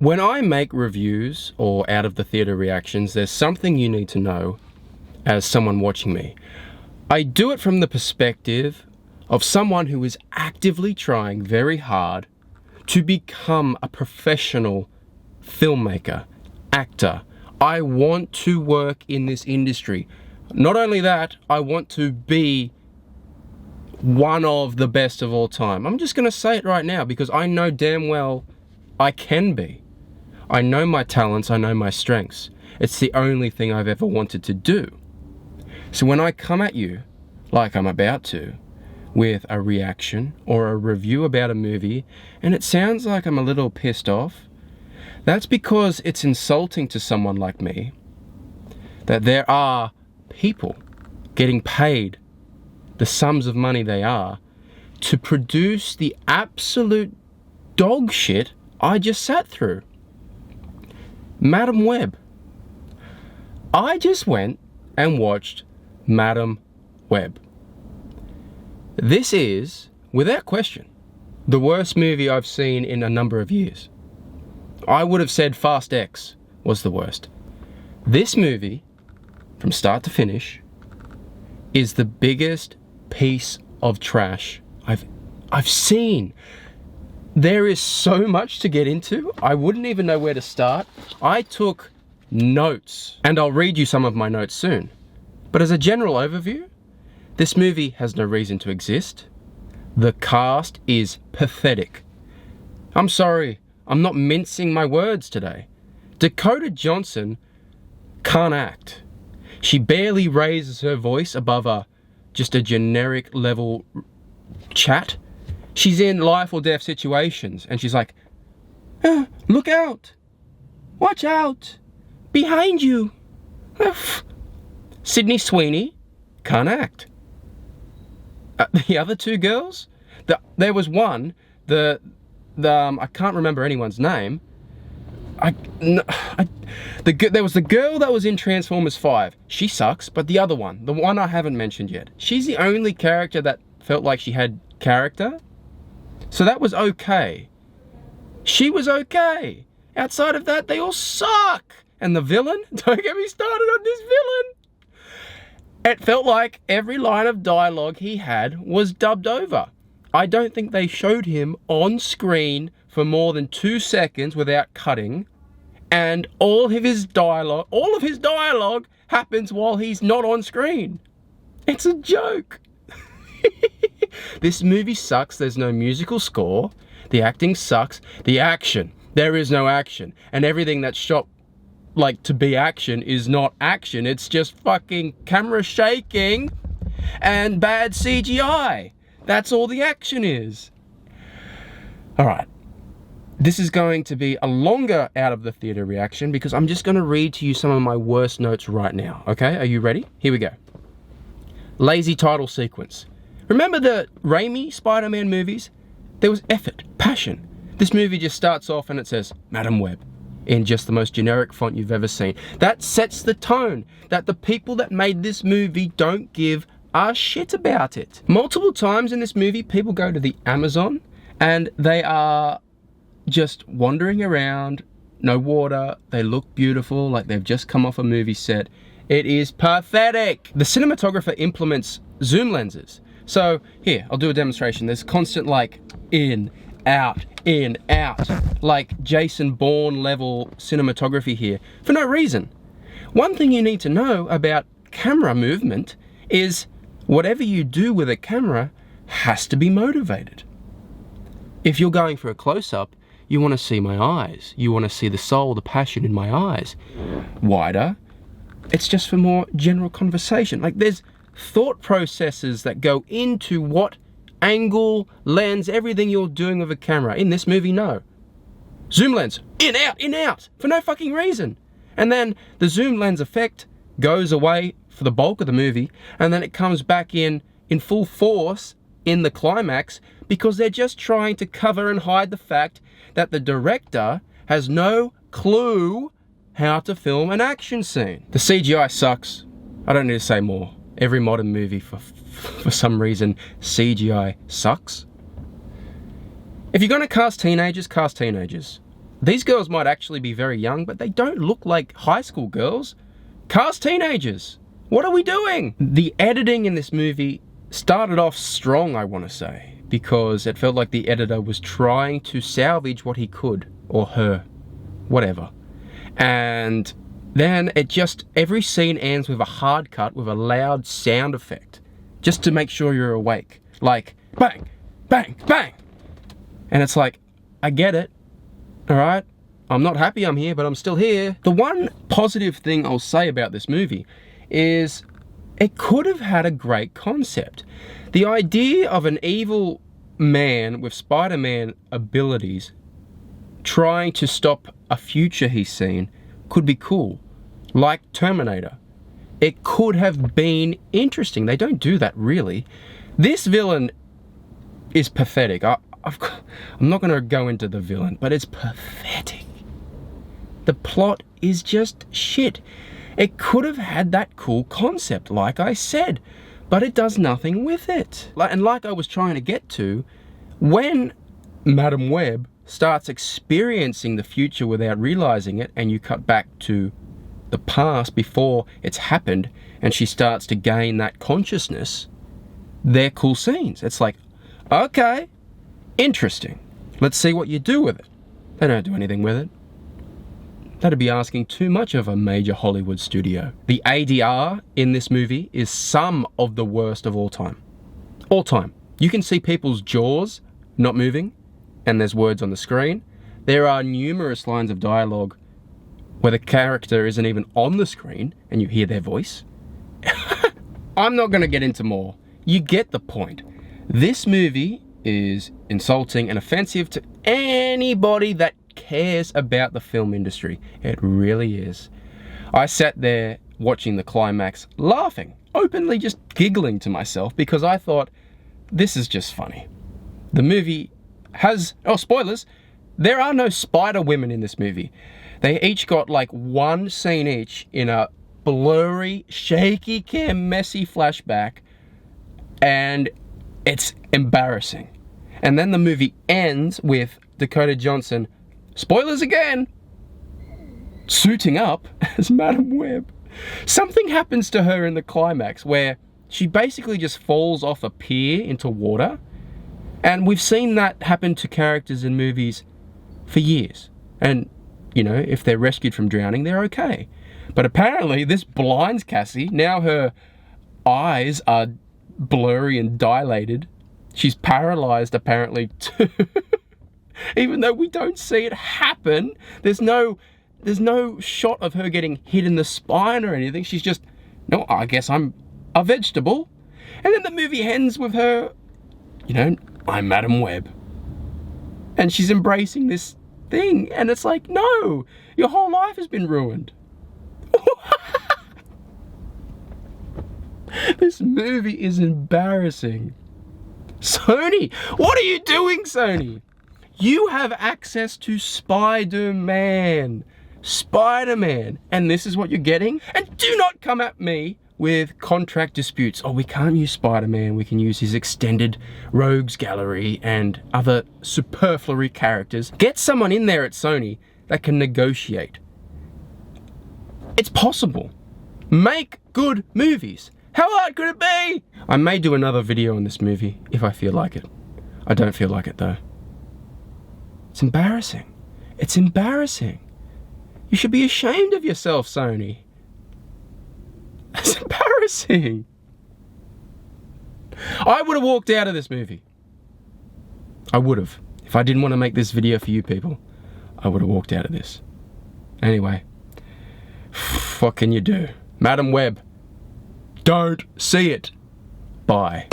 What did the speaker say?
When I make reviews or out of the theatre reactions, there's something you need to know as someone watching me. I do it from the perspective of someone who is actively trying very hard to become a professional filmmaker, actor. I want to work in this industry. Not only that, I want to be one of the best of all time. I'm just gonna say it right now because I know damn well I can be. I know my talents, I know my strengths. It's the only thing I've ever wanted to do. So when I come at you, like I'm about to, with a reaction or a review about a movie, and it sounds like I'm a little pissed off, that's because it's insulting to someone like me that there are people getting paid the sums of money they are to produce the absolute dog shit I just sat through. Madame Web. I just went and watched Madame Web. This is, without question, the worst movie I've seen in a number of years. I would have said Fast X was the worst. This movie, from start to finish, is the biggest piece of trash I've seen. There is so much to get into, I wouldn't even know where to start. I took notes, and I'll read you some of my notes soon. But as a general overview, this movie has no reason to exist. The cast is pathetic. I'm sorry, I'm not mincing my words today. Dakota Johnson can't act. She barely raises her voice above just a generic level chat. She's in life or death situations and she's like, look out, watch out, behind you. Sydney Sweeney can't act. The other two girls, there was one, I can't remember anyone's name. There was the girl that was in Transformers 5. She sucks, but the other one, the one I haven't mentioned yet, she's the only character that felt like she had character. So that was okay. She was okay. Outside of that, they all suck. And the villain? Don't get me started on this villain. It felt like every line of dialogue he had was dubbed over. I don't think they showed him on screen for more than 2 seconds without cutting. And all of his dialogue happens while he's not on screen. It's a joke. This movie sucks. There's no musical score. The acting sucks. The action. There is no action. And everything that's shot like to be action is not action. It's just fucking camera shaking and bad CGI. That's all the action is. Alright. This is going to be a longer out of the theatre reaction because I'm just going to read to you some of my worst notes right now. Okay? Are you ready? Here we go. Lazy title sequence. Remember the Raimi Spider-Man movies? There was effort, passion. This movie just starts off and it says, Madame Web, in just the most generic font you've ever seen. That sets the tone that the people that made this movie don't give a shit about it. Multiple times in this movie, people go to the Amazon and they are just wandering around, no water, they look beautiful, like they've just come off a movie set. It is pathetic. The cinematographer implements zoom lenses. So here, I'll do a demonstration. There's constant like in, out, like Jason Bourne level cinematography here for no reason. One thing you need to know about camera movement is whatever you do with a camera has to be motivated. If you're going for a close-up, you want to see my eyes. You want to see the soul, the passion in my eyes. Wider, it's just for more general conversation. Like there's thought processes that go into what angle, lens, everything you're doing with a camera. In this movie, no. Zoom lens, in, out, for no fucking reason. And then the zoom lens effect goes away for the bulk of the movie, and then it comes back in full force in the climax because they're just trying to cover and hide the fact that the director has no clue how to film an action scene. The CGI sucks. I don't need to say more. Every modern movie, for some reason, CGI sucks. If you're gonna cast teenagers, cast teenagers. these girls might actually be very young, but they don't look like high school girls. Cast teenagers. What are we doing? The editing in this movie started off strong, I want to say, because it felt like the editor was trying to salvage what he could, or her, whatever. And then it just, every scene ends with a hard cut with a loud sound effect, just to make sure you're awake. Like, bang, bang, bang. And it's like, I get it, all right? I'm not happy I'm here, but I'm still here. The one positive thing I'll say about this movie is it could have had a great concept. The idea of an evil man with Spider-Man abilities trying to stop a future he's seen could be cool, like Terminator. It could have been interesting. They don't do that really. This villain is pathetic. I'm not going to go into the villain, but it's pathetic. The plot is just shit. It could have had that cool concept, like I said, but it does nothing with it. And like I was trying to get to, when Madam Web starts experiencing the future without realizing it, and you cut back to the past before it's happened, and she starts to gain that consciousness, they're cool scenes. It's like, okay, interesting. Let's see what you do with it. They don't do anything with it. That'd be asking too much of a major Hollywood studio. The ADR in this movie is some of the worst of all time. All time. You can see people's jaws not moving, and there's words on the screen. There are numerous lines of dialogue where the character isn't even on the screen, and you hear their voice. I'm not gonna get into more. You get the point. This movie is insulting and offensive to anybody that cares about the film industry. It really is. I sat there watching the climax, laughing, openly just giggling to myself, because I thought, this is just funny. The movie has, oh, spoilers, there are no spider women in this movie. They each got like one scene each in a blurry, shaky cam, messy flashback, and it's embarrassing. And then the movie ends with Dakota Johnson, spoilers again, suiting up as Madam Web. Something happens to her in the climax where she basically just falls off a pier into water. And we've seen that happen to characters in movies for years. And, you know, if they're rescued from drowning, they're okay. But apparently this blinds Cassie. Now her eyes are blurry and dilated. She's paralyzed apparently too. Even though we don't see it happen, there's no shot of her getting hit in the spine or anything. She's just, no, I guess I'm a vegetable. And then the movie ends with her, you know, I'm Madam Web. And she's embracing this thing. And it's like, no, your whole life has been ruined. This movie is embarrassing. Sony, what are you doing, Sony? You have access to Spider-Man. Spider-Man. And this is what you're getting? And do not come at me with contract disputes. Oh, we can't use Spider-Man. We can use his extended rogues gallery and other superfluous characters. Get someone in there at Sony that can negotiate. It's possible. Make good movies. How hard could it be? I may do another video on this movie if I feel like it. I don't feel like it though. It's embarrassing. It's embarrassing. You should be ashamed of yourself, Sony. It's embarrassing. I would have walked out of this movie. I would have. If I didn't want to make this video for you people, I would have walked out of this. Anyway, what can you do? Madam Web, don't see it. Bye.